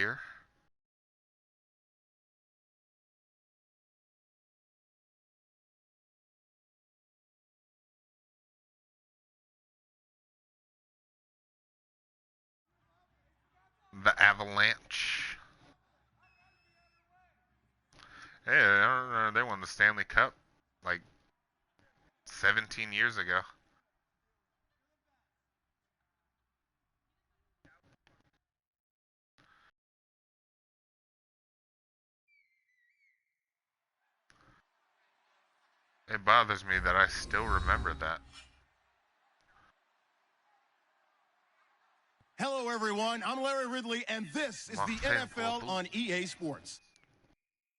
year. The Avalanche. Hey, they won the Stanley Cup like 17 years ago. It bothers me that I still remember that. Hello, everyone. I'm Larry Ridley, and this is the NFL on EA Sports.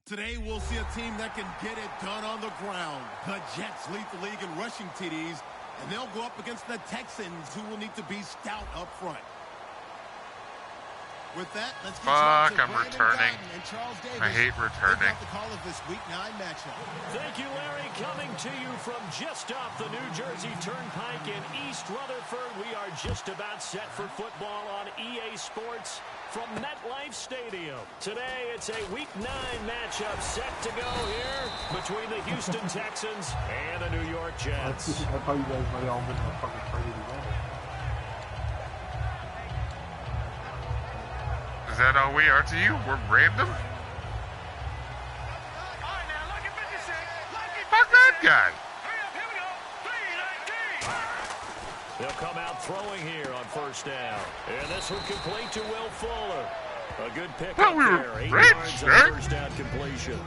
Today, we'll see a team that can get it done on the ground. The Jets lead the league in rushing TDs, and they'll go up against the Texans, who will need to be stout up front. With that, let's get Fuck, to I'm returning. I hate returning. The call of this Week 9 matchup. Thank you, Larry. Coming to you from just off the New Jersey Turnpike in East Rutherford. We are just about set for football on EA Sports from MetLife Stadium. Today, it's a Week 9 matchup set to go here between the Houston Texans and the New York Jets. I thought you guys might all been fucking traded together. Is that all we are to you? We're random? Fuck that guy! They'll come out throwing here on first down. And this one complete to Will Fuller. A good pick up there. 8 yards on first down completion.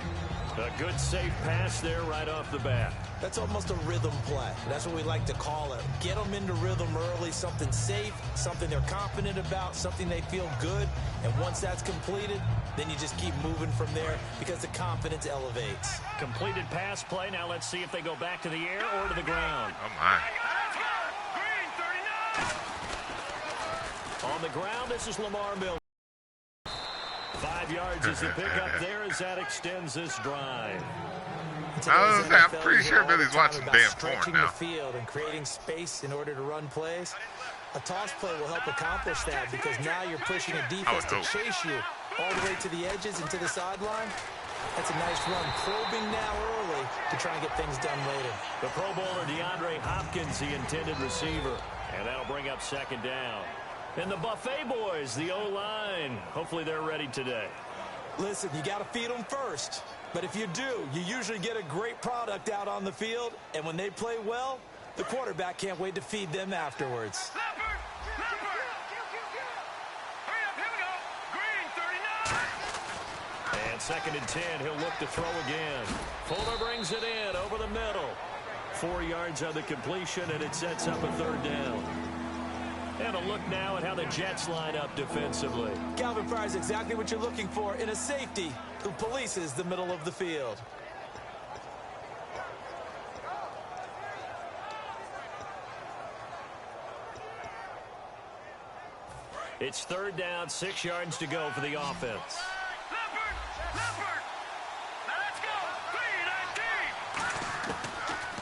A good safe pass there right off the bat. That's almost a rhythm play. That's what we like to call it. Get them into rhythm early, something safe, something they're confident about, something they feel good. And once that's completed, then you just keep moving from there because the confidence elevates. Completed pass play. Now let's see if they go back to the air or to the ground. Oh, my. On the ground, this is Lamar Miller. 5 yards is the pickup there as that extends this drive. I'm pretty sure Billy's watching damn porn now. The field and creating space in order to run plays. A toss play will help accomplish that because now you're pushing a defense to chase you all the way to the edges and to the sideline. That's a nice run, probing now early to try and get things done later. The Pro Bowler DeAndre Hopkins, the intended receiver, and that'll bring up second down. And the Buffet boys, the O-line, hopefully they're ready today. Listen, you got to feed them first. But if you do, you usually get a great product out on the field. And when they play well, the quarterback can't wait to feed them afterwards. And 2nd and 10, he'll look to throw again. Fuller brings it in over the middle. 4 yards on the completion, and it sets up a 3rd down. And a look now at how the Jets line up defensively. Calvin Fry's exactly what you're looking for in a safety who polices the middle of the field. It's 3rd down, 6 yards to go for the offense.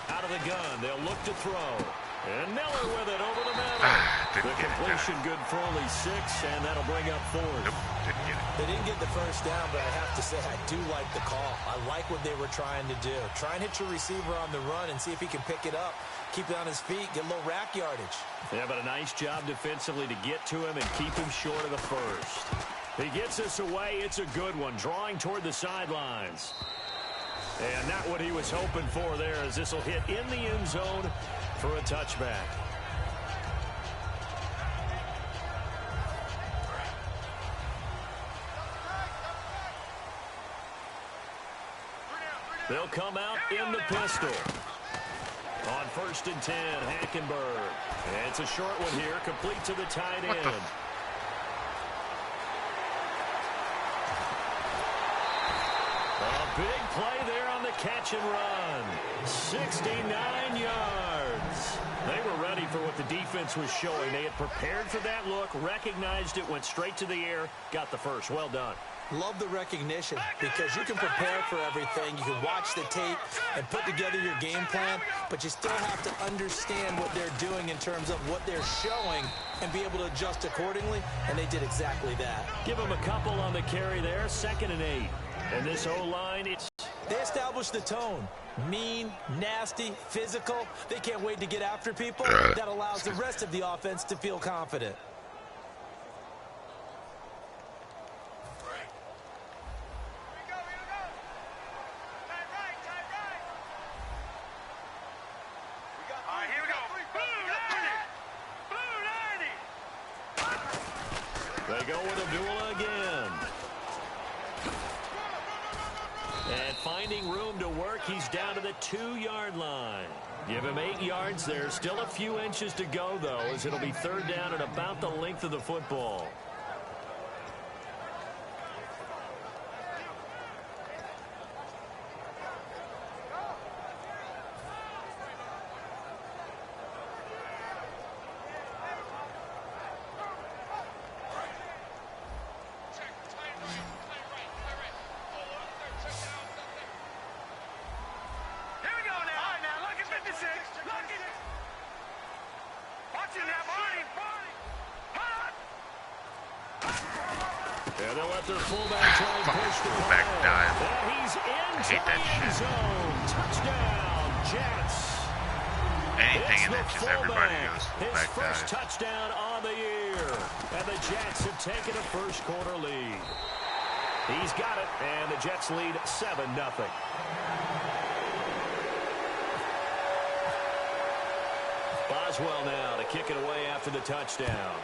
Out of the gun, they'll look to throw. And Miller with it over the middle. The completion good for only 6, and that'll bring up 4th. Nope, didn't get it. They didn't get the first down, but I have to say I do like the call. I like what they were trying to do. Try and hit your receiver on the run and see if he can pick it up. Keep it on his feet, get a little rack yardage. Yeah, but a nice job defensively to get to him and keep him short of the first. He gets this away. It's a good one, drawing toward the sidelines. And not what he was hoping for there, as this will hit in the end zone for a touchback. They'll come out in the pistol. On 1st and 10, Hackenberg. And it's a short one here, complete to the tight end. A big play there on the catch and run. 69 yards. They were ready for what the defense was showing. They had prepared for that look, recognized it, went straight to the air, got the first. Well done. Love the recognition because you can prepare for everything. You can watch the tape and put together your game plan, but you still have to understand what they're doing in terms of what they're showing and be able to adjust accordingly, and they did exactly that. Give them a couple on the carry there, 2nd and 8. And this O-line, they established the tone. Mean, nasty, physical. They can't wait to get after people. That allows the rest of the offense to feel confident. They go with Abdullah again. And finding room to work, he's down to the 2-yard line. Give him 8 yards there. Still a few inches to go, though, as it'll be 3rd down and about the length of the football. And they'll let their fullback try and push the fullback dive. He's into the end zone. Touchdown, Jets. Anything It's in the inches, everybody fullback. goes His fullback first dive. touchdown on the year. And the Jets have taken a first-quarter lead. He's got it, and the Jets lead 7-0. Boswell now to kick it away after the touchdown.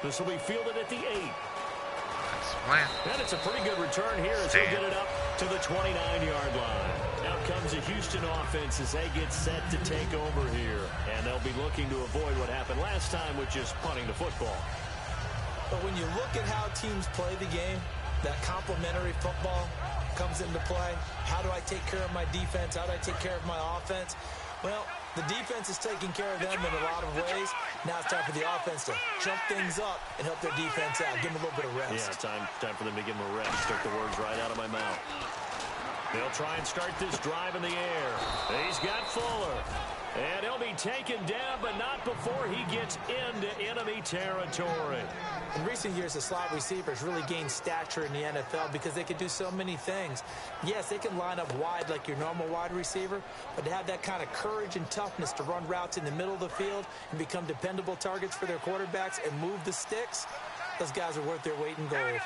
This will be fielded at the 8. And it's a pretty good return here as he'll get it up to the 29-yard line. Out comes the Houston offense as they get set to take over here. And they'll be looking to avoid what happened last time with just punting the football. But when you look at how teams play the game, that complementary football comes into play. How do I take care of my defense? How do I take care of my offense? Well, the defense is taking care of them in a lot of ways. Now it's time for the offense to jump things up and help their defense out. Give them a little bit of rest. Yeah, time for them to give them a rest. Took the words right out of my mouth. They'll try and start this drive in the air. He's got Fuller. And he'll be taken down, but not before he gets into enemy territory. In recent years, the slot receivers really gained stature in the NFL because they can do so many things. Yes, they can line up wide like your normal wide receiver, but to have that kind of courage and toughness to run routes in the middle of the field and become dependable targets for their quarterbacks and move the sticks, those guys are worth their weight in gold.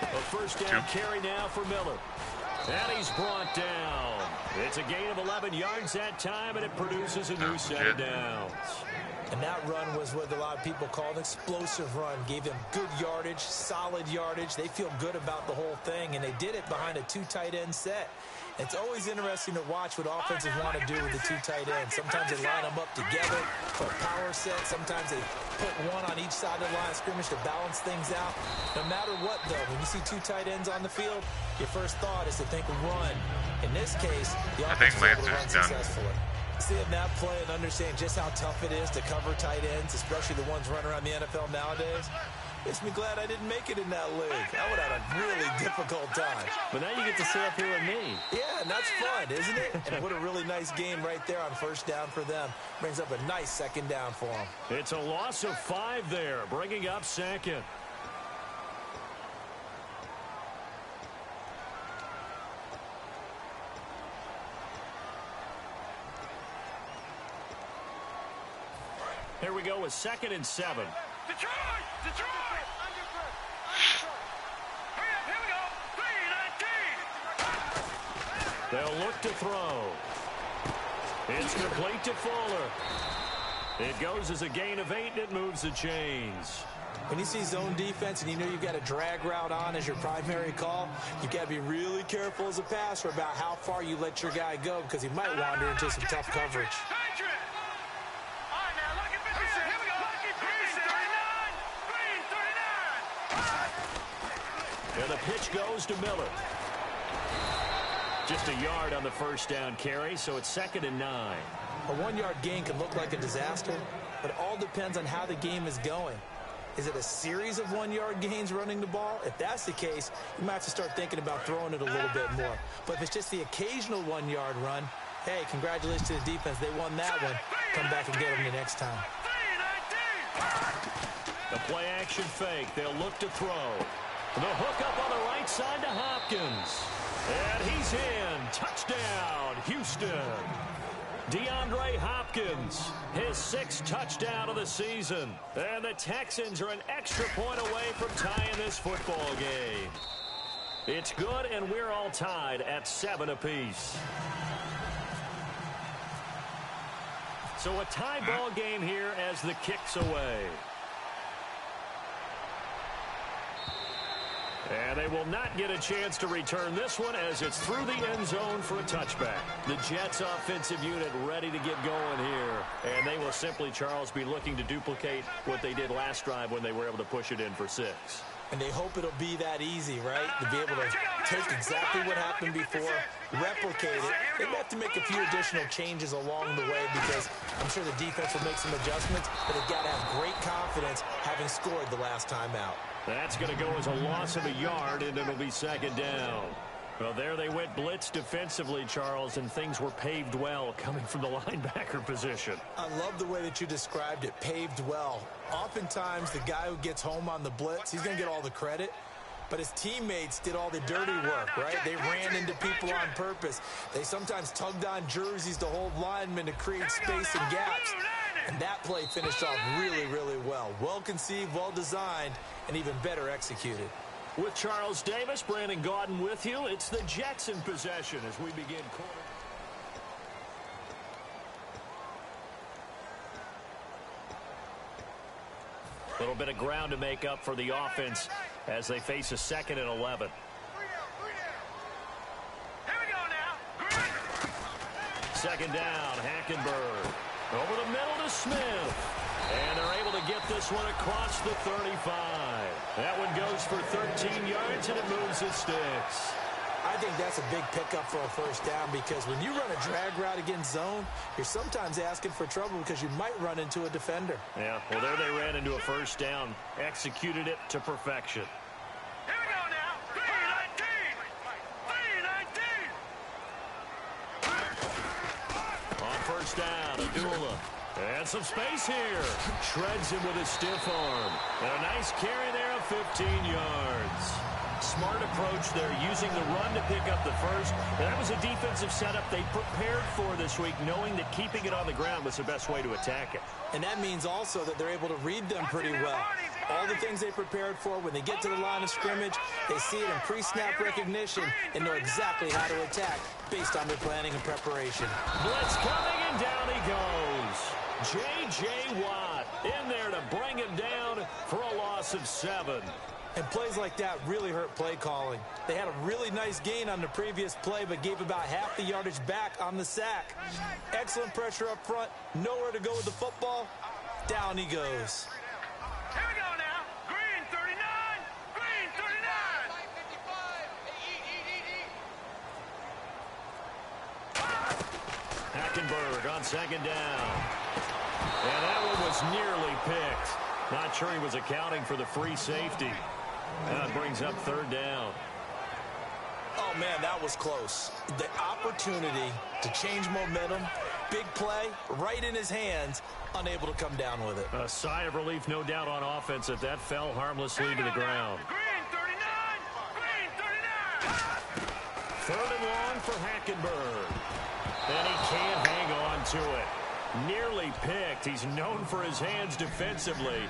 A first down carry now for Miller. And he's brought down. It's a gain of 11 yards that time, and it produces a new set of downs. And that run was what a lot of people call an explosive run. Gave them good yardage, solid yardage. They feel good about the whole thing, and they did it behind a 2 tight end set. It's always interesting to watch what offenses want to do with the 2 tight ends. Sometimes they line them up together for a power set. Sometimes they put one on each side of the line of scrimmage to balance things out. No matter what, though, when you see 2 tight ends on the field, your first thought is to think run. In this case, the offense is able to run successfully. Seeing that play and understand just how tough it is to cover tight ends, especially the ones running around the NFL nowadays, makes me glad I didn't make it in that league. I would have had a really difficult time. But now you get to sit up here with me. Yeah, and that's fun, isn't it? And what a really nice game right there on first down for them. Brings up a nice second down for them. It's a loss of 5 there, bringing up second. Here we go with 2nd and 7. Detroit! Detroit! Hurry up, here we go! 3-19! They'll look to throw. It's complete to Fuller. It goes as a gain of 8, and it moves the chains. When you see zone defense and you know you've got a drag route on as your primary call, you've got to be really careful as a passer about how far you let your guy go because he might wander into some tough coverage. And the pitch goes to Miller. Just a yard on the first down carry, so it's 2nd and 9. A 1-yard gain can look like a disaster, but it all depends on how the game is going. Is it a series of 1-yard gains running the ball? If that's the case, you might have to start thinking about throwing it a little bit more. But if it's just the occasional 1-yard run, hey, congratulations to the defense. They won that one. Come back and get them the next time. The play action fake. They'll look to throw. The hook up on the right side to Hopkins. And he's in. Touchdown, Houston. DeAndre Hopkins, his 6th touchdown of the season. And the Texans are an extra point away from tying this football game. It's good, and we're all tied at 7 apiece. So a tie ball game here as the kick's away. And they will not get a chance to return this one as it's through the end zone for a touchback. The Jets offensive unit ready to get going here. And they will simply, Charles, be looking to duplicate what they did last drive when they were able to push it in for 6. And they hope it'll be that easy, right? To be able to take exactly what happened before, replicate it. They have to make a few additional changes along the way because I'm sure the defense will make some adjustments, but they've got to have great confidence having scored the last time out. That's going to go as a loss of a yard, and it'll be 2nd down. Well, there they went blitz defensively, Charles, and things were paved well coming from the linebacker position. I love the way that you described it, paved well. Oftentimes, the guy who gets home on the blitz, he's going to get all the credit. But his teammates did all the dirty work, right? They ran into people on purpose. They sometimes tugged on jerseys to hold linemen to create space and gaps. And that play finished off really, really well. Well conceived, well designed, and even better executed. With Charles Davis, Brandon Gaudin with you. It's the Jets in possession as we begin quarter. A little bit of ground to make up for the offense as they face a 2nd and 11. Here we go now. 2nd down, Hackenberg. Over the middle to Smith. And they're able to get this one across the 35. That one goes for 13 yards, and it moves the sticks. I think that's a big pickup for a 1st down because when you run a drag route against zone, you're sometimes asking for trouble because you might run into a defender. Yeah, well, there they ran into a 1st down, executed it to perfection. Here we go now. 3-19. On 1st down, Abdullah. And some space here. Shreds him with a stiff arm. And a nice carry there of 15 yards. Smart approach there, using the run to pick up the 1st. And that was a defensive setup they prepared for this week, knowing that keeping it on the ground was the best way to attack it. And that means also that they're able to read them pretty well. All the things they prepared for, when they get to the line of scrimmage, they see it in pre-snap recognition and know exactly how to attack based on their planning and preparation. Blitz coming, and down he goes. J.J. Watt in there to bring him down for a loss of 7. And plays like that really hurt play calling. They had a really nice gain on the previous play, but gave about half the yardage back on the sack. Excellent pressure up front. Nowhere to go with the football. Down he goes. Here we go now. Green 39. Green 39. Hackenberg on 2nd down. And that one was nearly picked. Not sure he was accounting for the free safety. That brings up 3rd down. Oh, man, that was close. The opportunity to change momentum, big play, right in his hands, unable to come down with it. A sigh of relief, no doubt, on offense that that fell harmlessly to the ground. Green 39. Green 39. 3rd and long for Hackenberg. And he can't hang on to it. Nearly picked. He's known for his hands defensively,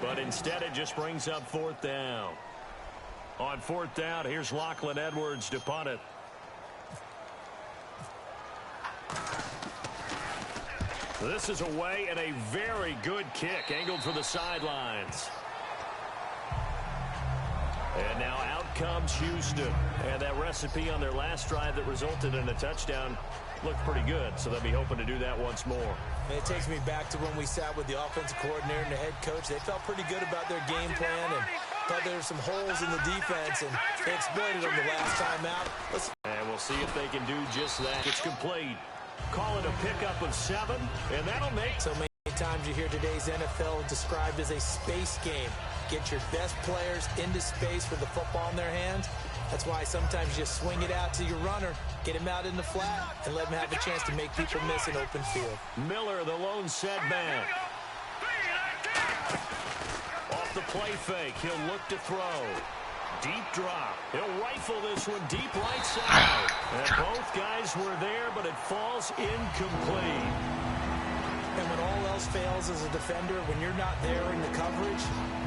but instead it just brings up 4th down. On 4th down, here's Lachlan Edwards to punt it. This is away, and a very good kick angled for the sidelines. And now out comes Houston. And that recipe on their last drive that resulted in a touchdown looked pretty good, so they'll be hoping to do that once more. And it takes me back to when we sat with the offensive coordinator and the head coach. They felt pretty good about their game plan and thought there were some holes in the defense, and they exploited them the last time out. And we'll see if they can do just that. It's complete. Call it a pickup of 7, and that'll make... So many times you hear today's NFL described as a space game. Get your best players into space with the football in their hands. That's why sometimes you swing it out to your runner, get him out in the flat, and let him have a chance to make people miss an open field. Miller, the lone setback. Off the play fake, he'll look to throw. Deep drop. He'll rifle this one deep right side. And both guys were there, but it falls incomplete. And when all else fails as a defender, when you're not there in the coverage,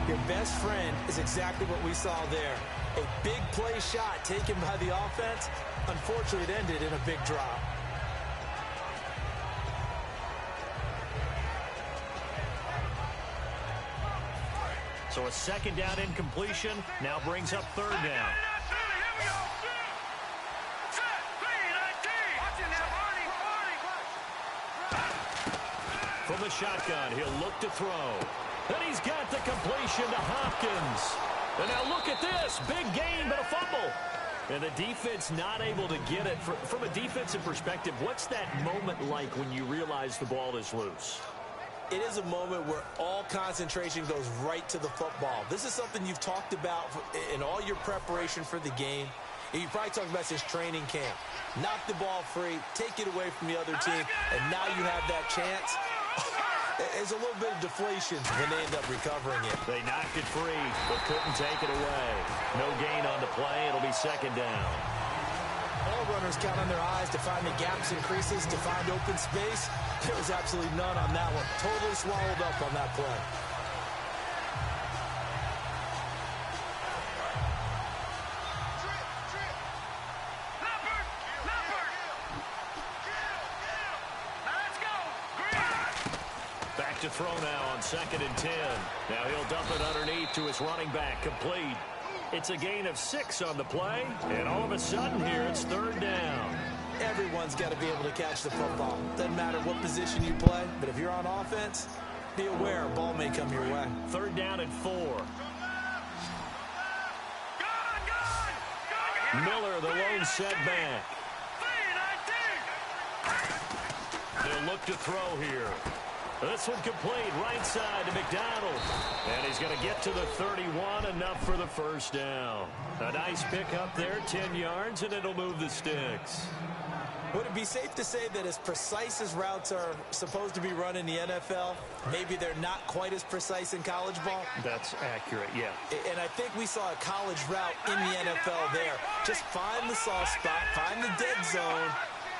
your best friend is exactly what we saw there. A big play shot taken by the offense. Unfortunately, it ended in a big drop. So a second down incompletion now brings up third down. From the shotgun, he'll look to throw. And he's got the completion to Hopkins. And now look at this. Big gain, but a fumble. And the defense not able to get it. From a defensive perspective, what's that moment like when you realize the ball is loose? It is a moment where all concentration goes right to the football. This is something you've talked about in all your preparation for the game. And you probably talked about since training camp. Knock the ball free, take it away from the other team, and now you have that chance. There's a little bit of deflation when they end up recovering it. They knocked it free, but couldn't take it away. No gain on the play. It'll be second down. All runners count on their eyes to find the gaps and creases, to find open space. There was absolutely none on that one. Totally swallowed up on that play. Back to throw now on 2nd and 10. Now he'll dump it underneath to his running back, complete. It's a gain of 6 on the play, and all of a sudden here it's third down. Everyone's got to be able to catch the football. Doesn't matter what position you play, but if you're on offense, be aware a ball may come your way. Third down and 4. Miller, the lone setback. They'll look to throw here. This one complete, right side to McDonald. And he's going to get to the 31, enough for the first down. A nice pickup there, 10 yards, and it'll move the sticks. Would it be safe to say that as precise as routes are supposed to be run in the NFL, maybe they're not quite as precise in college ball? That's accurate, yeah. And I think we saw a college route in the NFL there. Just find the soft spot, find the dead zone,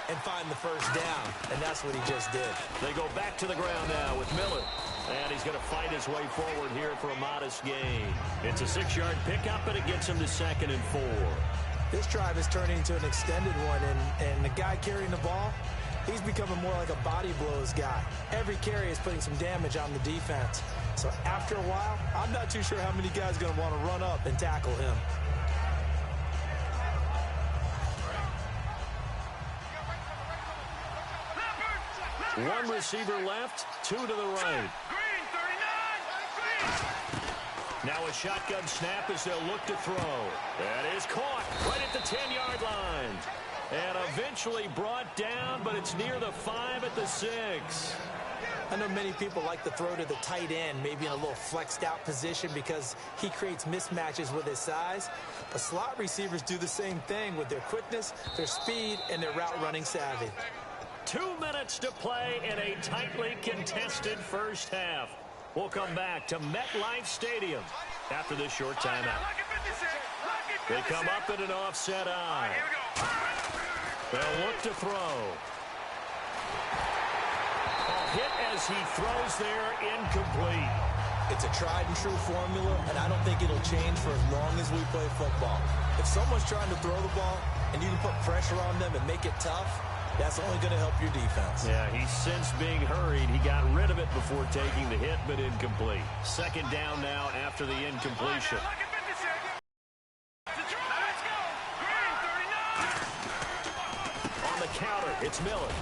and find the first down. And that's what he just did. They go back to the ground now with Miller. And he's going to fight his way forward here for a modest gain. It's a 6-yard pickup, and it gets him to 2nd and 4. This drive is turning into an extended one, and the guy carrying the ball, he's becoming more like a body blows guy. Every carry is putting some damage on the defense. So after a while, I'm not too sure how many guys are going to want to run up and tackle him. One receiver left, 2 to the right. Now a shotgun snap as they'll look to throw. That is caught right at the 10-yard line. And eventually brought down, but it's near the 5 at the 6. I know many people like to throw to the tight end, maybe in a little flexed out position because he creates mismatches with his size. But slot receivers do the same thing with their quickness, their speed, and their route running savvy. 2 minutes to play in a tightly contested first half. We'll come back to MetLife Stadium after this short timeout. They come up at an offset eye. They'll look to throw. A hit as he throws there, incomplete. It's a tried and true formula, and I don't think it'll change for as long as we play football. If someone's trying to throw the ball and you can put pressure on them and make it tough, that's only going to help your defense. Yeah, he's since being hurried. He got rid of it before taking the hit, but incomplete. Second down now after the incompletion. On the counter, it's Miller.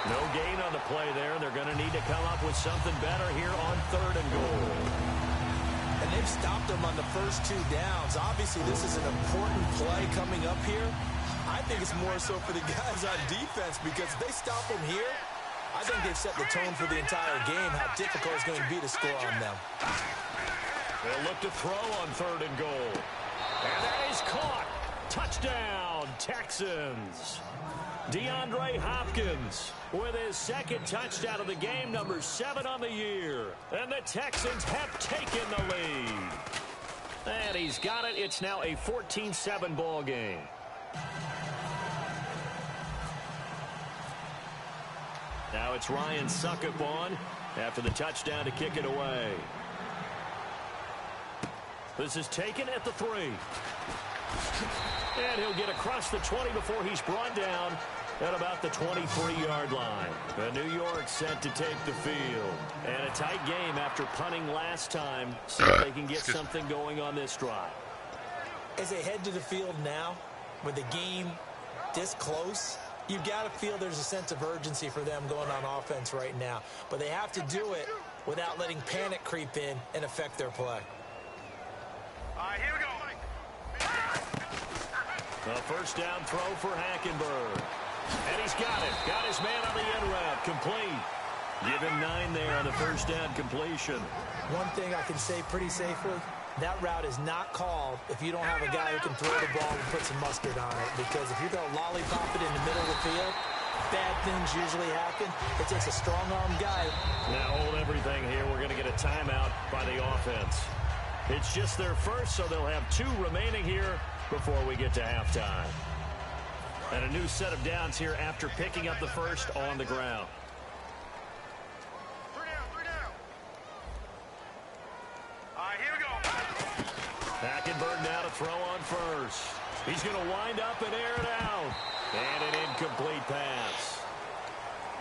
No gain on the play there. They're going to need to come up with something better here on 3rd and goal. And they've stopped them on the first 2 downs. Obviously, this is an important play coming up here. I think it's more so for the guys on defense, because if they stop them here, I think they've set the tone for the entire game, how difficult it's going to be to score on them. They'll look to throw on 3rd and goal. And that is caught. Touchdown, Texans. DeAndre Hopkins with his 2nd touchdown of the game, number 7 on the year. And the Texans have taken the lead. And he's got it. It's now a 14-7 ball game. Now it's Ryan Suckup on after the touchdown to kick it away. This is taken at the 3. And he'll get across the 20 before he's brought down at about the 23-yard line. The New York set to take the field. And a tight game after punting last time. See if they can get something going on this drive. As they head to the field now, with the game this close, you've got to feel there's a sense of urgency for them going on offense right now. But they have to do it without letting panic creep in and affect their play. All right, here we go. A first down throw for Hackenberg. And he's got it. Got his man on the end route. Complete. Give him 9 there on the first down completion. One thing I can say pretty safely, that route is not called if you don't have a guy who can throw the ball and put some mustard on it. Because if you're going to lollipop it in the middle of the field, bad things usually happen. It takes a strong-arm guy. Now hold everything here. We're going to get a timeout by the offense. It's just their first, so they'll have 2 remaining here before we get to halftime. And a new set of downs here after picking up the first on the ground. 3 down. All right, here we go. Hackenberg now to throw on first. He's going to wind up and air it out. And an incomplete pass.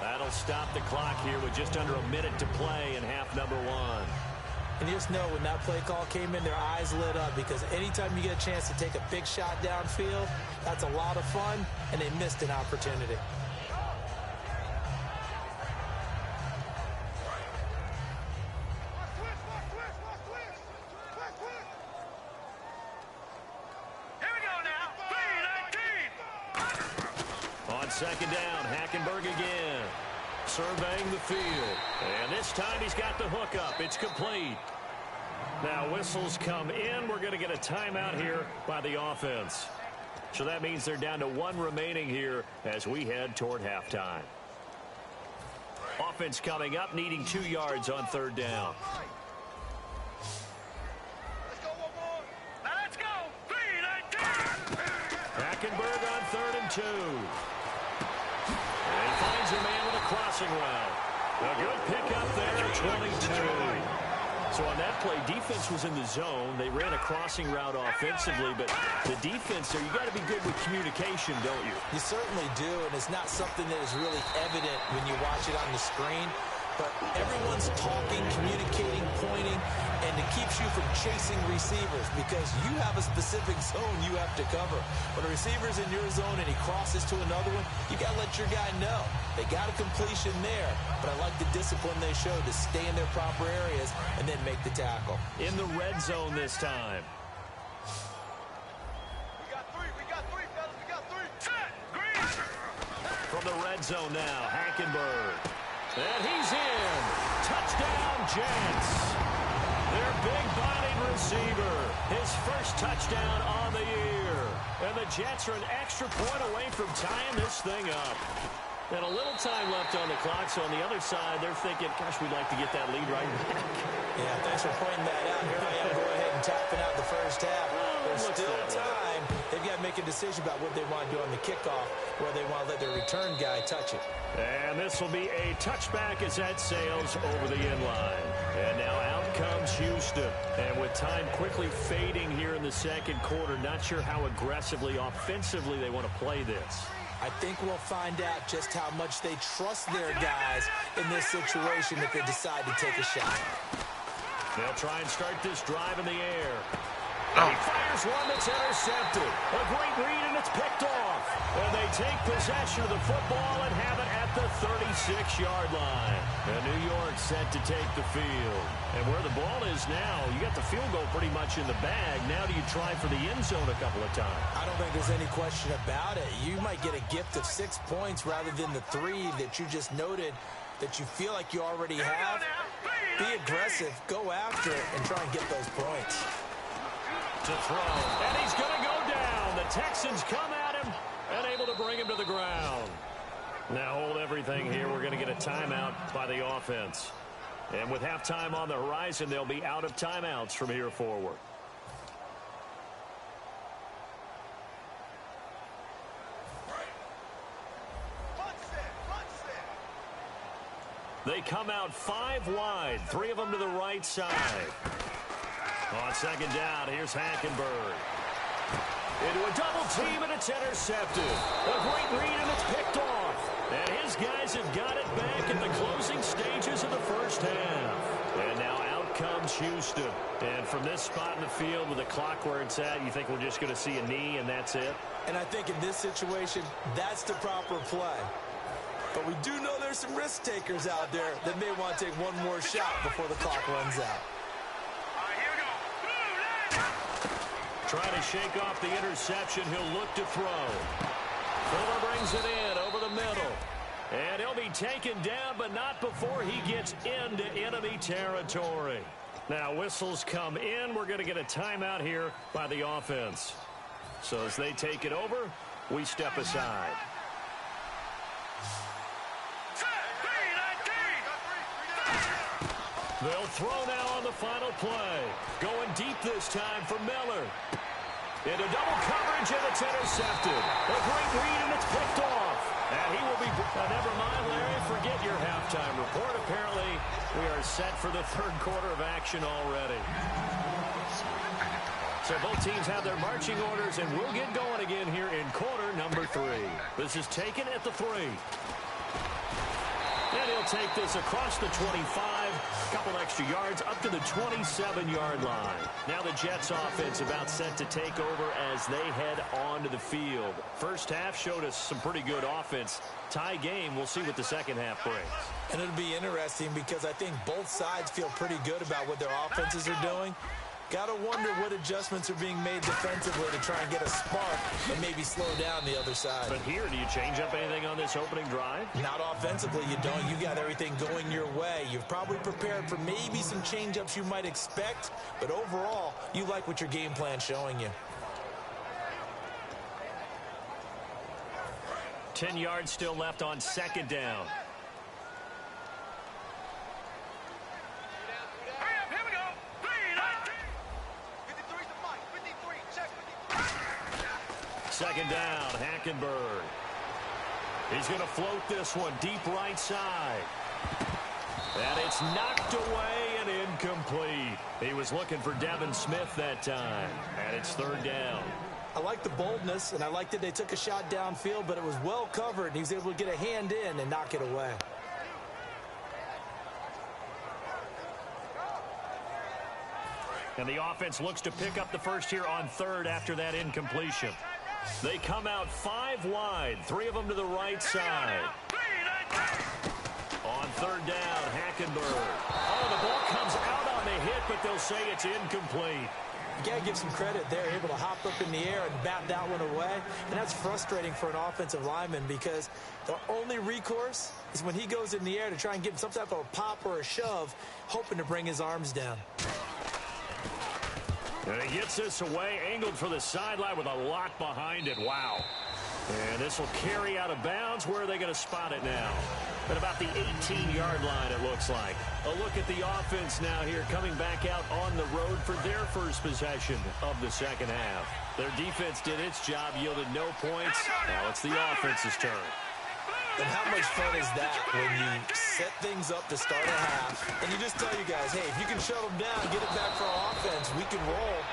That'll stop the clock here with just under a minute to play in half number 1. And you just know when that play call came in, their eyes lit up, because anytime you get a chance to take a big shot downfield, that's a lot of fun, and they missed an opportunity. Here we go now. 3-19. On second down, Hackenberg again. Surveying the field. And this time he's got the hook up. It's complete. Now whistles come in. We're going to get a timeout here by the offense. So that means they're down to 1 remaining here as we head toward halftime. Offense coming up, needing 2 yards on 3rd down. Let's go one more. Now let's go. 3-19. Hackenberg on 3rd and 2. And he finds a man with a crossing route. A good pickup there, 22. So on that play, defense was in the zone. They ran a crossing route offensively, but the defense there, you got to be good with communication, don't you? You certainly do, and it's not something that is really evident when you watch it on the screen. But everyone's talking, communicating, pointing, and it keeps you from chasing receivers because you have a specific zone you have to cover. When a receiver's in your zone and he crosses to another one, you got to let your guy know. They got a completion there, but I like the discipline they showed to stay in their proper areas and then make the tackle. In the red zone this time. We got three, fellas. We got 3. Set. Green. From the red zone now, Hackenberg. And he's in. Touchdown, Jets. Their big-bodied receiver. His first touchdown on the year. And the Jets are an extra point away from tying this thing up. And a little time left on the clock, so on the other side, they're thinking, gosh, we'd like to get that lead right back. Yeah, thanks for pointing that out. Here I am going ahead and tapping out the first half. There's still time. They've got to make a decision about what they want to do on the kickoff, where they want to let their return guy touch it. And this will be a touchback as that sails over the end line. And now out comes Houston. And with time quickly fading here in the second quarter, not sure how aggressively, offensively they want to play this. I think we'll find out just how much they trust their guys in this situation if they decide to take a shot. They'll try and start this drive in the air. And he fires one that's intercepted. A great read in and it's picked off. And they take possession of the football and have it at the 36-yard line. And New York set to take the field. And where the ball is now, you got the field goal pretty much in the bag. Now do you try for the end zone a couple of times? I don't think there's any question about it. You might get a gift of 6 points rather than the 3 that you just noted that you feel like you already have. Be aggressive, go after it, and try and get those points. To throw, and he's going to go down. The Texans come at him and able to bring him to the ground. Now hold everything here. We're going to get a timeout by the offense. And with halftime on the horizon, they'll be out of timeouts from here forward. They come out 5 wide, 3 of them to the right side. On second down, here's Hackenberg. Into a double team, and it's intercepted. A great read, and it's picked off. And his guys have got it back in the closing stages of the first half. And now out comes Houston. And from this spot in the field with the clock where it's at, you think we're just going to see a knee and that's it? And I think in this situation, that's the proper play. But we do know there's some risk takers out there that may want to take one more shot before the clock runs out. Trying to shake off the interception. He'll look to throw. Fuller brings it in over the middle. And he'll be taken down, but not before he gets into enemy territory. Now whistles come in. We're going to get a timeout here by the offense. So as they take it over, we step aside. They'll throw now on the final play. Going deep this time for Miller. Into double coverage, and it's intercepted. A great read, and it's picked off. And he will be... never mind, Larry. Forget your halftime report. Apparently, we are set for the third quarter of action already. So both teams have their marching orders, and we'll get going again here in quarter number 3. This is taken at the 3. And he'll take this across the 25, a couple extra yards, up to the 27-yard line. Now the Jets offense about set to take over as they head onto the field. First half showed us some pretty good offense. Tie game, we'll see what the second half brings. And it'll be interesting because I think both sides feel pretty good about what their offenses are doing. Got to wonder what adjustments are being made defensively to try and get a spark and maybe slow down the other side. But here, do you change up anything on this opening drive? Not offensively, you don't. You got everything going your way. You've probably prepared for maybe some change-ups you might expect, but overall, you like what your game plan's showing you. 10 yards still left on second down. Second down, Hackenberg. He's going to float this one deep right side. And it's knocked away and incomplete. He was looking for Devin Smith that time. And it's third down. I like the boldness, and I like that they took a shot downfield, but it was well covered. He was able to get a hand in and knock it away. And the offense looks to pick up the first here on third after that incompletion. They come out 5 wide, 3 of them to the right side. On third down, Hackenberg. Oh, the ball comes out on the hit, but they'll say it's incomplete. You got to give some credit there, able to hop up in the air and bat that one away. And that's frustrating for an offensive lineman because the only recourse is when he goes in the air to try and get some type of a pop or a shove, hoping to bring his arms down. And he gets this away, angled for the sideline with a lot behind it. Wow. And this will carry out of bounds. Where are they going to spot it now? At about the 18-yard line, it looks like. A look at the offense now here, coming back out on the road for their first possession of the second half. Their defense did its job, yielded no points. Now it's the offense's turn. And how much fun is that when you set things up to start a half, and you just tell you guys, hey, if you can shut them down, get it back for our offense, we can roll.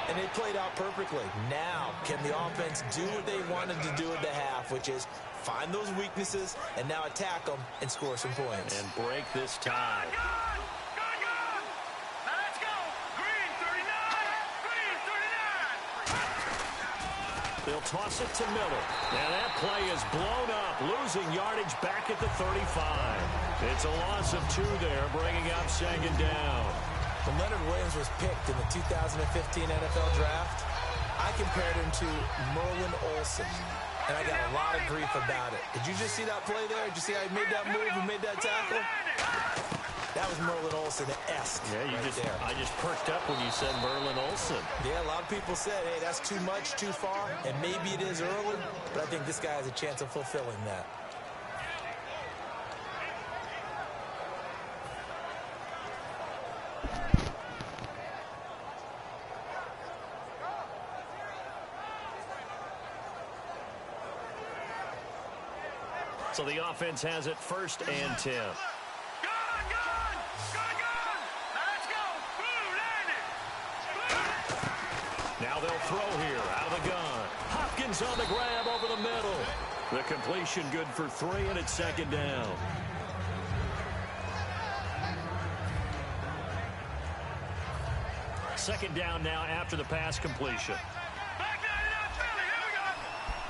And they played out perfectly. Now, can the offense do what they wanted to do at the half, which is find those weaknesses and now attack them and score some points. And break this tie. Now let's go. Green 39. Green 39. They'll toss it to Miller. And that play is blown up, losing yardage back at the 35. It's a loss of 2 there, bringing up second down. When Leonard Williams was picked in the 2015 NFL Draft, I compared him to Merlin Olsen, and I got a lot of grief about it. Did you just see that play there? Did you see how he made that move and made that tackle? That was Merlin Olsen-esque. Yeah, I just perked up when you said Merlin Olsen. Yeah, a lot of people said, hey, that's too much, too far, and maybe it is early, but I think this guy has a chance of fulfilling that. So the offense has it 1st and 10. Now they'll throw here out of the gun. Hopkins on the grab over the middle. The completion good for 3, and it's 2nd down. Second down now after the pass completion.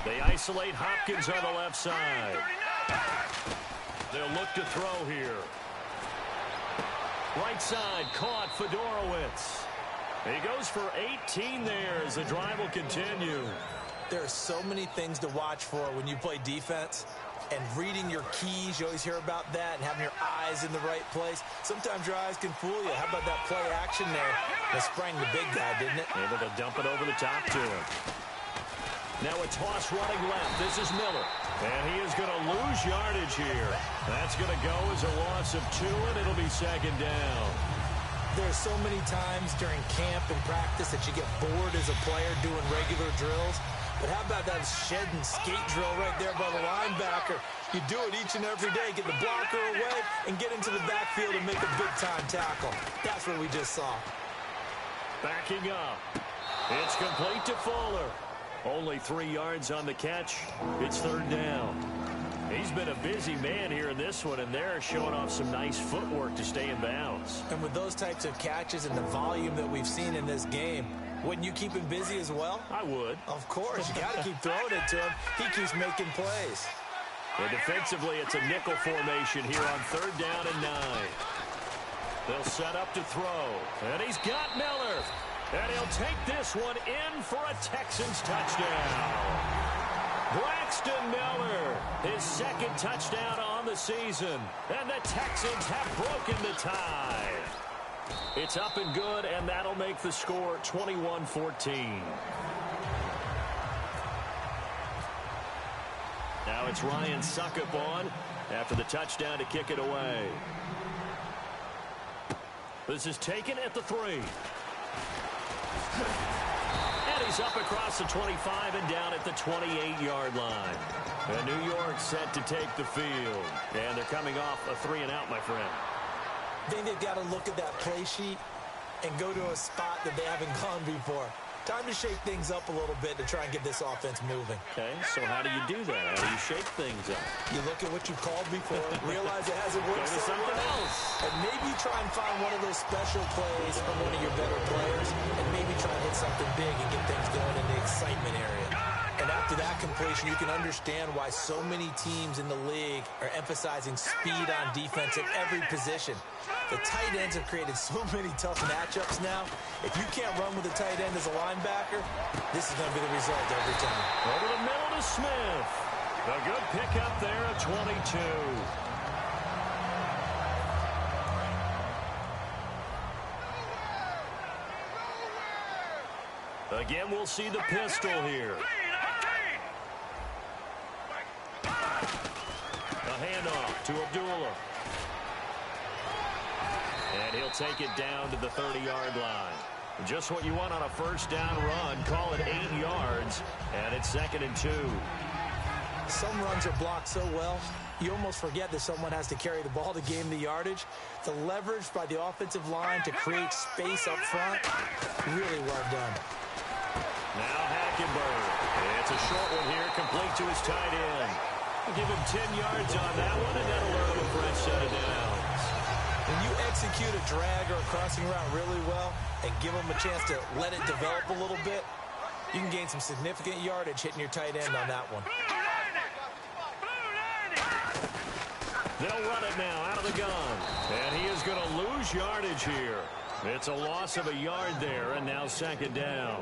They isolate Hopkins on the left side. They'll look to throw here. Right side caught Fedorowicz. He goes for 18 there as the drive will continue. There are so many things to watch for when you play defense. And reading your keys, you always hear about that, and having your eyes in the right place. Sometimes your eyes can fool you. How about that play action there? They sprang the big guy, didn't it? Able to dump it over the top to him. Now a toss running left. This is Miller. And he is going to lose yardage here. That's going to go as a loss of 2, and it'll be 2nd down. There's so many times during camp and practice that you get bored as a player doing regular drills. But how about that shed and skate drill right there by the linebacker? You do it each and every day. Get the blocker away and get into the backfield and make a big-time tackle. That's what we just saw. Backing up. It's complete to Fuller. Only 3 yards on the catch. It's 3rd down. He's been a busy man here in this one, and they're showing off some nice footwork to stay in bounds. And with those types of catches and the volume that we've seen in this game, wouldn't you keep him busy as well? I would. Of course. You got to keep throwing it to him. He keeps making plays. And defensively, it's a nickel formation here on 3rd down and 9. They'll set up to throw. And he's got Miller. And he'll take this one in for a Texans touchdown. Braxton Miller, his 2nd touchdown on the season. And the Texans have broken the tie. It's up and good, and that'll make the score 21-14. Now it's Ryan Suckup on after the touchdown to kick it away. This is taken at the 3. And he's up across the 25 and down at the 28-yard line. And New York set to take the field. And they're coming off a 3-and-out, my friend. I think they've got to look at that play sheet and go to a spot that they haven't gone before. Time to shake things up a little bit to try and get this offense moving. Okay, so how do you do that? How do you shake things up? You look at what you called before, realize it hasn't worked Go to something else. and maybe try and find one of those special plays from one of your better players, and maybe try and hit something big and get things going in the excitement area. And after that completion, you can understand why so many teams in the league are emphasizing speed on defense at every position. The tight ends have created so many tough matchups now. If you can't run with a tight end as a linebacker, this is going to be the result every time. Over the middle to Smith. A good pickup there at 22. Again, we'll see the pistol here. A handoff to Abdullah. And he'll take it down to the 30-yard line. Just what you want on a 1st down run. Call it 8 yards. And it's 2nd and 2. Some runs are blocked so well, you almost forget that someone has to carry the ball to gain the yardage. The leverage by the offensive line to create space up front, really well done. Now Hackenberg. It's a short one here, complete to his tight end. We'll give him 10 yards on that one, and that'll earn him a fresh set of downs. When you execute a drag or a crossing route really well and give them a chance to let it develop a little bit, You can gain some significant yardage hitting your tight end on that one. They'll run it now out of the gun. And he is going to lose yardage here. It's a loss of a yard there, and now second down.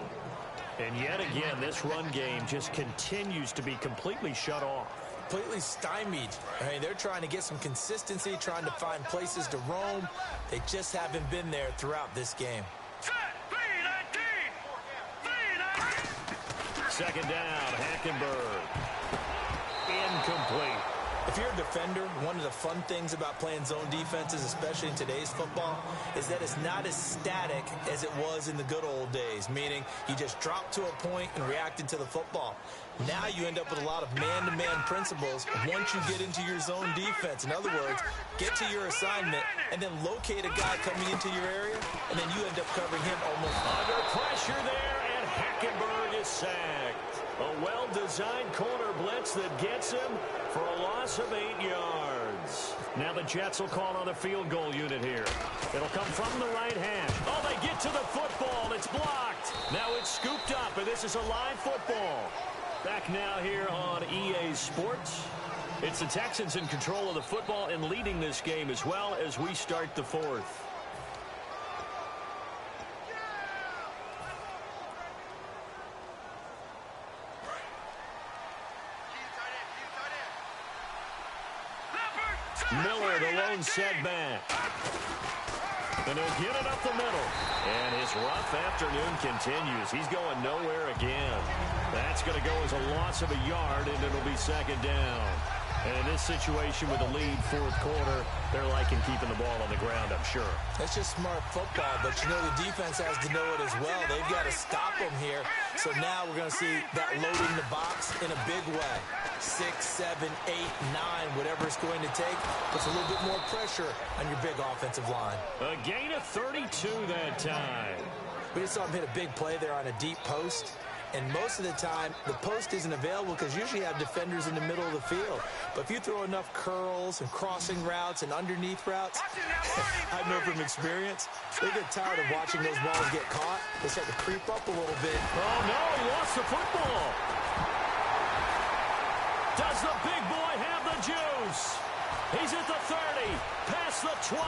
And yet again, this run game just continues to be completely shut off. Completely stymied. I mean, they're trying to get some consistency, trying to find places to roam. They just haven't been there throughout this game. Second down, Hackenberg. Incomplete. If you're a defender, one of the fun things about playing zone defenses, especially in today's football, is that it's not as static as it was in the good old days, meaning you just drop to a point and react into the football. Now you end up with a lot of man-to-man principles once you get into your zone defense. In other words, get to your assignment and then locate a guy coming into your area, and then you end up covering him almost under pressure there, and Hackenberg is sacked. A well-designed corner blitz that gets him for a loss of 8 yards. Now the Jets will call on the field goal unit here. It'll come from the right hash. Oh, they get to the football. It's blocked. Now it's scooped up, and this is a live football. Back now here on EA Sports. It's the Texans in control of the football and leading this game as well as we start the fourth. Miller, the lone setback. And he'll get it up the middle. And his rough afternoon continues. He's going nowhere again. That's going to go as a loss of a yard, and it'll be second down. And in this situation with the lead fourth quarter, they're liking keeping the ball on the ground, I'm sure. That's just smart football, but you know the defense has to know it as well. They've got to stop them here. So now we're going to see that loading the box in a big way. 6, 7, 8, 9, whatever it's going to take, puts a little bit more pressure on your big offensive line. A gain of 32 that time. We just saw him hit a big play there on a deep post. And most of the time, the post isn't available because usually you have defenders in the middle of the field. But if you throw enough curls and crossing routes and underneath routes, I know from experience, they get tired of watching those balls get caught. They start to creep up a little bit. Oh, no, he lost the football. Does the big boy have the juice? He's at the 30, past the 20.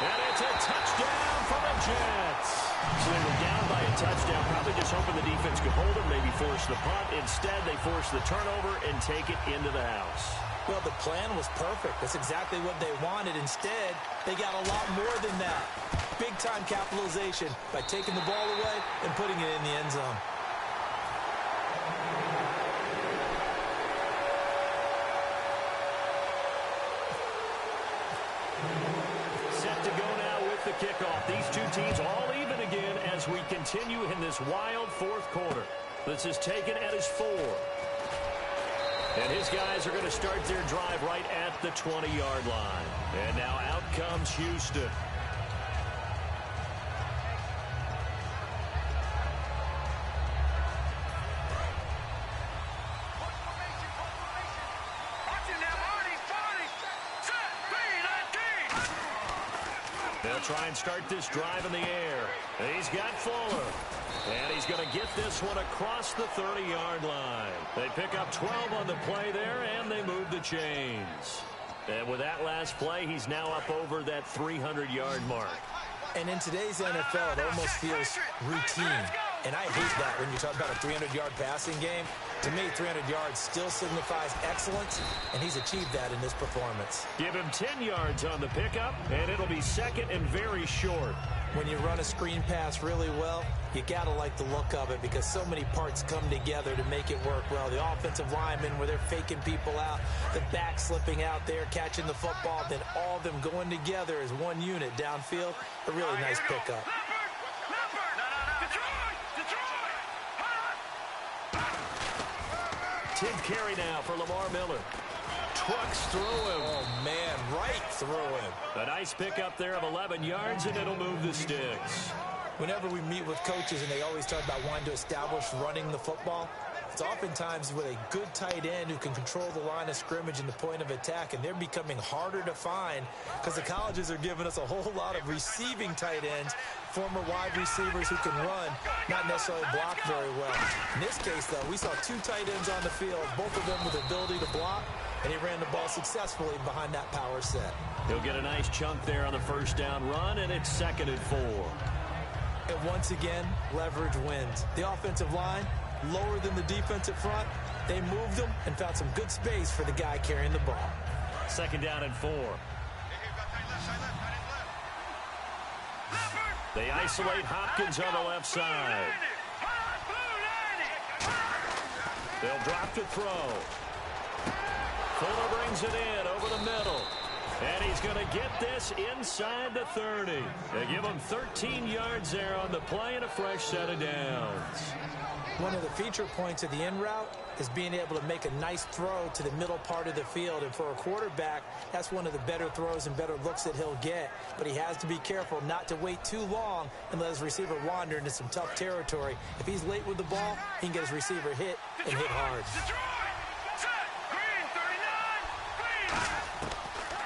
And it's a touchdown for the Jets. So they were down by a touchdown, probably just hoping the defense could hold them, maybe force the punt. Instead, they forced the turnover and take it into the house. Well, the plan was perfect. That's exactly what they wanted. Instead, they got a lot more than that. Big-time capitalization by taking the ball away and putting it in the end zone. Kickoff. These two teams all even again as we continue in this wild fourth quarter. This is taken at his 4. And his guys are going to start their drive right at the 20-yard line. And now out comes Houston. They'll try and start this drive in the air. He's got Fuller. And he's going to get this one across the 30-yard line. They pick up 12 on the play there, and they move the chains. And with that last play, he's now up over that 300-yard mark. And in today's NFL, it almost feels routine. And I hate that when you talk about a 300-yard passing game. To me, 300 yards still signifies excellence, and he's achieved that in this performance. Give him 10 yards on the pickup, and it'll be second and very short. When you run a screen pass really well, you got to like the look of it because so many parts come together to make it work well. The offensive linemen where they're faking people out, the back slipping out there, catching the football, then all of them going together as one unit downfield. A really nice pickup. 10th carry now for Lamar Miller. Trucks through him. Oh, man, right through him. A nice pickup there of 11 yards, and it'll move the sticks. Whenever we meet with coaches and they always talk about wanting to establish running the football, it's oftentimes with a good tight end who can control the line of scrimmage and the point of attack, and they're becoming harder to find because the colleges are giving us a whole lot of receiving tight ends, former wide receivers who can run, not necessarily block very well. In this case, though, we saw two tight ends on the field, both of them with the ability to block, and he ran the ball successfully behind that power set. He'll get a nice chunk there on the first down run, and it's 2nd and 4. And once again, leverage wins. The offensive line, lower than the defensive front. They moved them and found some good space for the guy carrying the ball. 2nd down and 4. They isolate Hopkins on the left side. They'll drop to throw. Fuller brings it in over the middle. And he's going to get this inside the 30. They give him 13 yards there on the play and a fresh set of downs. One of the feature points of the in route is being able to make a nice throw to the middle part of the field. And for a quarterback, that's one of the better throws and better looks that he'll get. But he has to be careful not to wait too long and let his receiver wander into some tough territory. If he's late with the ball, he can get his receiver hit and hit hard.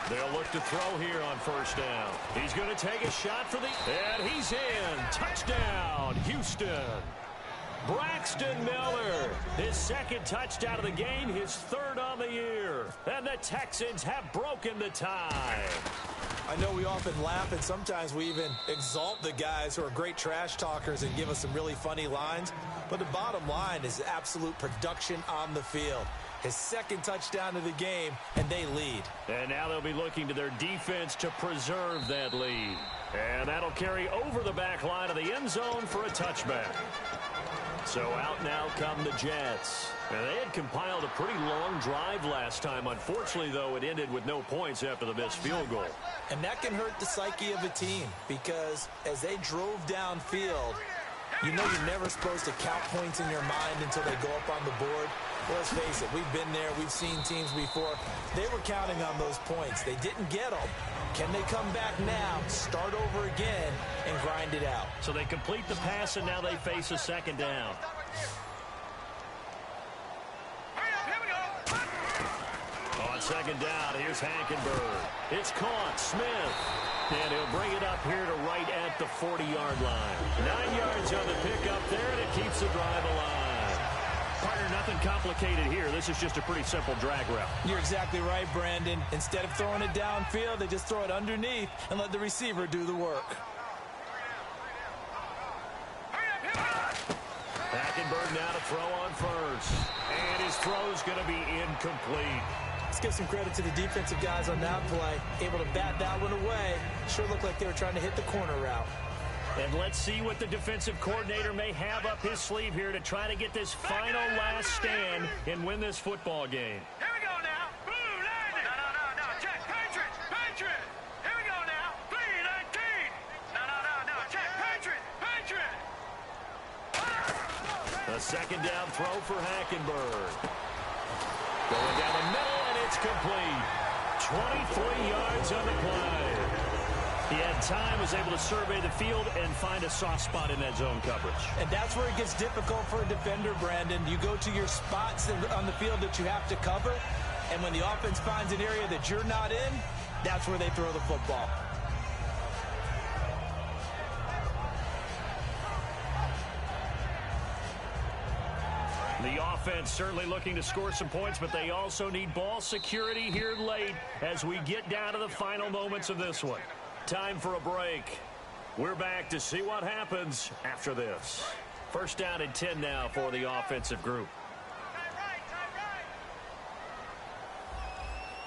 They'll look to throw here on first down. He's going to take a shot for the... And he's in. Touchdown, Houston. Braxton Miller, his 2nd touchdown of the game, his 3rd on the year. And the Texans have broken the tie. I know we often laugh, and sometimes we even exalt the guys who are great trash talkers and give us some really funny lines. But the bottom line is absolute production on the field. His 2nd touchdown of the game, and they lead. And now they'll be looking to their defense to preserve that lead. And that'll carry over the back line of the end zone for a touchback. So out now come the Jets. And they had compiled a pretty long drive last time. Unfortunately, though, it ended with no points after the missed field goal. And that can hurt the psyche of a team because as they drove downfield, you know you're never supposed to count points in your mind until they go up on the board. Well, let's face it, we've been there. We've seen teams before. They were counting on those points. They didn't get them. Can they come back now, start over again, and grind it out? So they complete the pass, and now they face a 2nd down. On 2nd down, here's Hackenberg. It's caught. Smith. And he'll bring it up here to right at the 40-yard line. 9 yards on the pickup there, and it keeps the drive alive. Partner, nothing complicated here. This is just a pretty simple drag route. You're exactly right, Brandon. Instead of throwing it downfield, they just throw it underneath and let the receiver do the work. Hackenberg now to throw on first. And his throw's going to be incomplete. Let's give some credit to the defensive guys on that play. Able to bat that one away. Sure looked like they were trying to hit the corner route. And let's see what the defensive coordinator may have up his sleeve here to try to get this final last stand and win this football game. Here we go now. Blue landing. No. Check. Patriots. Here we go now. 3-19. No. Check. Patriots. A 2nd down throw for Hackenberg. Going down the middle, and it's complete. 23 yards on the play. He had time, was able to survey the field and find a soft spot in that zone coverage. And that's where it gets difficult for a defender, Brandon. You go to your spots on the field that you have to cover, and when the offense finds an area that you're not in, that's where they throw the football. The offense certainly looking to score some points, but they also need ball security here late as we get down to the final moments of this one. Time for a break. We're back to see what happens after this. 1st down and 10 now for the offensive group.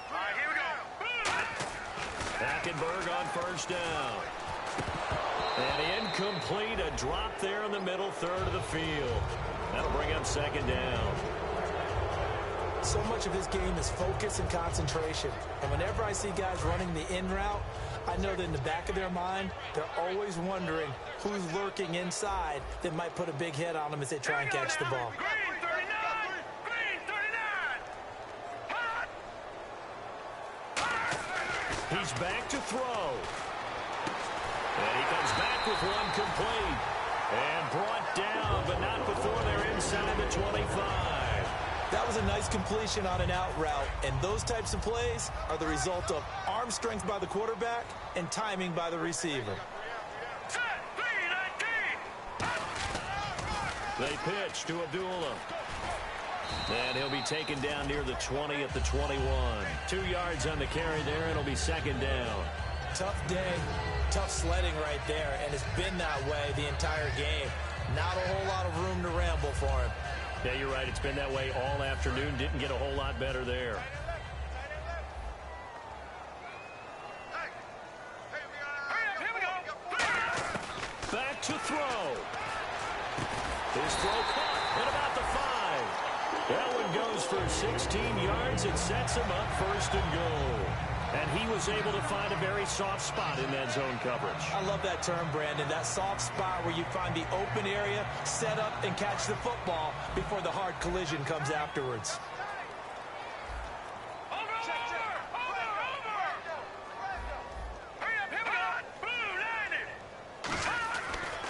All right, here we go. Hackenberg on 1st down. And incomplete, a drop there in the middle 3rd of the field. That'll bring up 2nd down. So much of this game is focus and concentration. And whenever I see guys running the in route, I know that in the back of their mind, they're always wondering who's lurking inside that might put a big hit on them as they try and catch the ball. Green 39. He's back to throw. And he comes back with one complete. And brought down, but not before they're inside the 25. That was a nice completion on an out route, and those types of plays are the result of arm strength by the quarterback and timing by the receiver. They pitch to Abdullah. And he'll be taken down near the 20 at the 21. 2 yards on the carry there, and it'll be second down. Tough day, tough sledding right there, and it's been that way the entire game. Not a whole lot of room to ramble for him. Yeah, you're right. It's been that way all afternoon. Didn't get a whole lot better there. Back to throw. His throw caught at about the 5. That one goes for 16 yards. It sets him up first and goal. And he was able to find a very soft spot in that zone coverage. I love that term, Brandon. That soft spot where you find the open area, set up, and catch the football before the hard collision comes afterwards.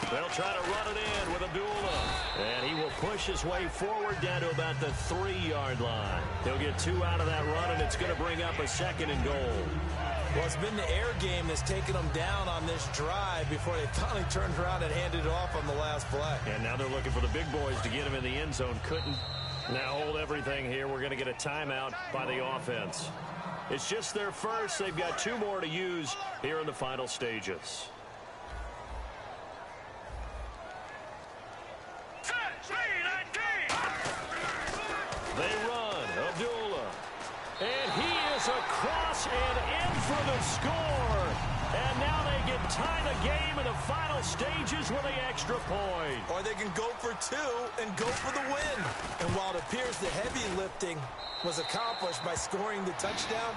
They'll try to run it in with Abdullah. And he will push his way forward down to about the 3-yard line. He'll get 2 out of that run, and it's going to bring up a second and goal. Well, it's been the air game that's taken them down on this drive before they finally turned around and handed it off on the last play. And now they're looking for the big boys to get him in the end zone. Couldn't. Now hold everything here. We're going to get a timeout by the offense. It's just their first. They've got 2 more to use here in the final stages. They run. Abdullah. And he is across and in for the score. And now they can tie the game in the final stages with the extra point. Or they can go for 2 and go for the win. And while it appears the heavy lifting was accomplished by scoring the touchdown,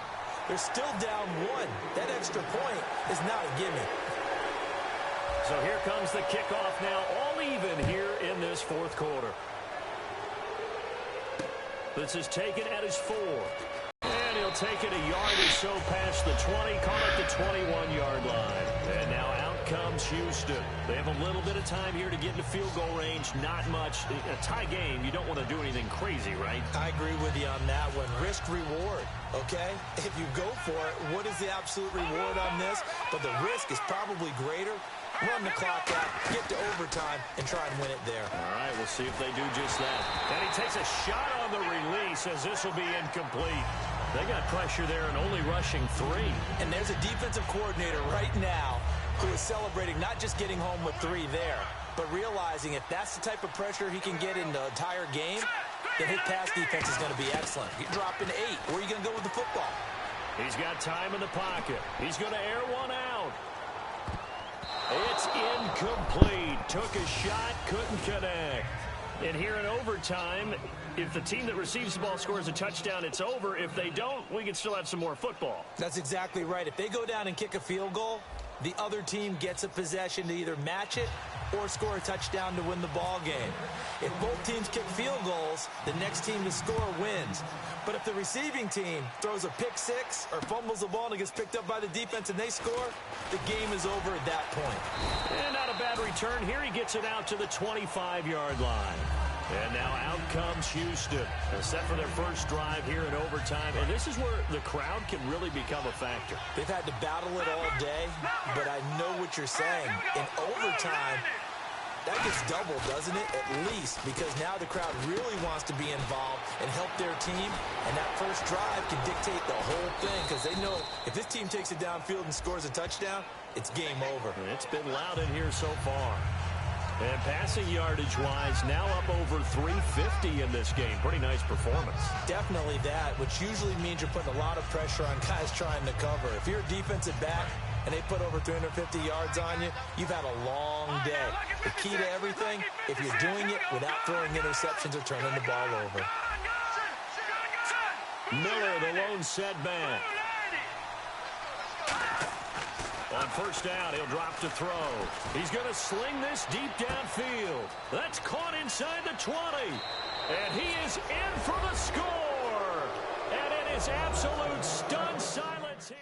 they're still down 1. That extra point is not a gimme. So here comes the kickoff now, all even here in this fourth quarter. This is taken at his 4. And he'll take it a yard or so past the 20, call it the 21-yard line. And now out comes Houston. They have a little bit of time here to get into field goal range, not much. A tie game, you don't want to do anything crazy, right? I agree with you on that one. Risk reward, okay? If you go for it, what is the absolute reward on this? But the risk is probably greater. Run the clock out, get to overtime, and try and win it there. All right, we'll see if they do just that. And he takes a shot on the release as this will be incomplete. They got pressure there and only rushing 3. And there's a defensive coordinator right now who is celebrating not just getting home with 3 there, but realizing if that's the type of pressure he can get in the entire game, then his pass defense is going to be excellent. You're dropping 8. Where are you going to go with the football? He's got time in the pocket. He's going to air one out. It's incomplete. Took a shot, couldn't connect. And here in overtime, if the team that receives the ball scores a touchdown, it's over. If they don't, we can still have some more football. That's exactly right. If they go down and kick a field goal, the other team gets a possession to either match it or score a touchdown to win the ball game. If both teams kick field goals, the next team to score wins. But if the receiving team throws a pick 6 or fumbles the ball and it gets picked up by the defense and they score, the game is over at that point. And not a bad return. Here he gets it out to the 25-yard line. And now out comes Houston. They're set for their first drive here in overtime. And this is where the crowd can really become a factor. They've had to battle it all day, but I know what you're saying. In overtime, that gets doubled, doesn't it? At least, because now the crowd really wants to be involved and help their team. And that first drive can dictate the whole thing because they know if this team takes it downfield and scores a touchdown, it's game over. It's been loud in here so far. And passing yardage-wise, now up over 350 in this game. Pretty nice performance. Definitely that, which usually means you're putting a lot of pressure on guys trying to cover. If you're a defensive back and they put over 350 yards on you, you've had a long day. The key to everything, if you're doing it without throwing interceptions or turning the ball over. Miller, the lone setback. On first down, he'll drop to throw. He's going to sling this deep downfield. That's caught inside the 20. And he is in for the score. And it is absolute stunned silence here.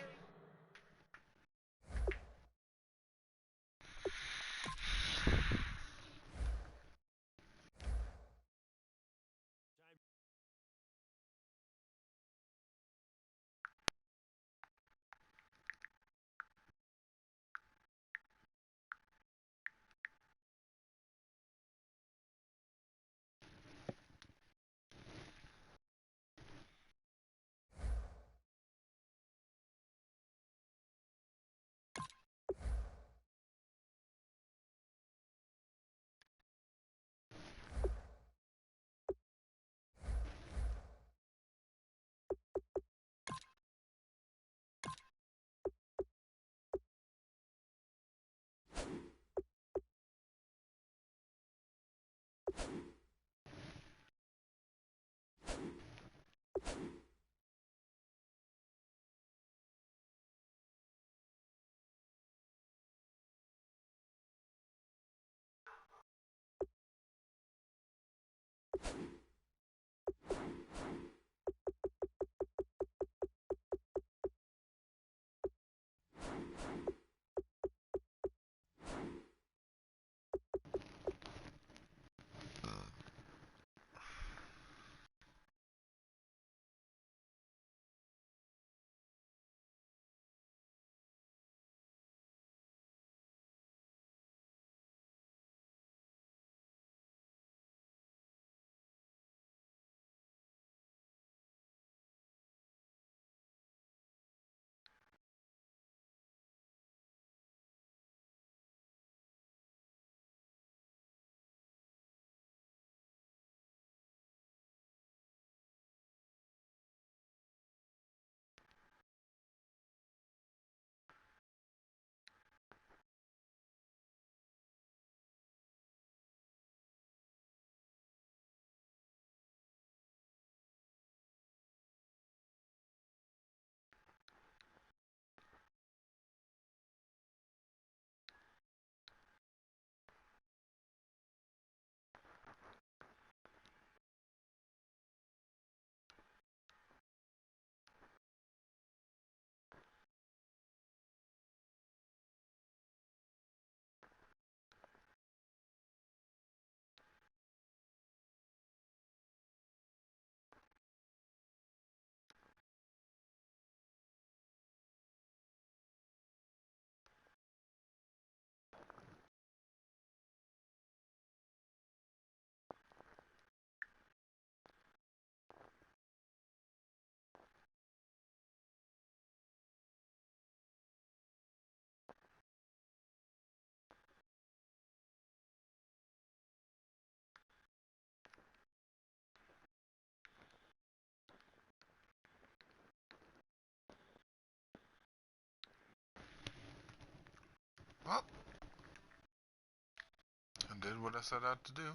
Well, I did what I set out to do.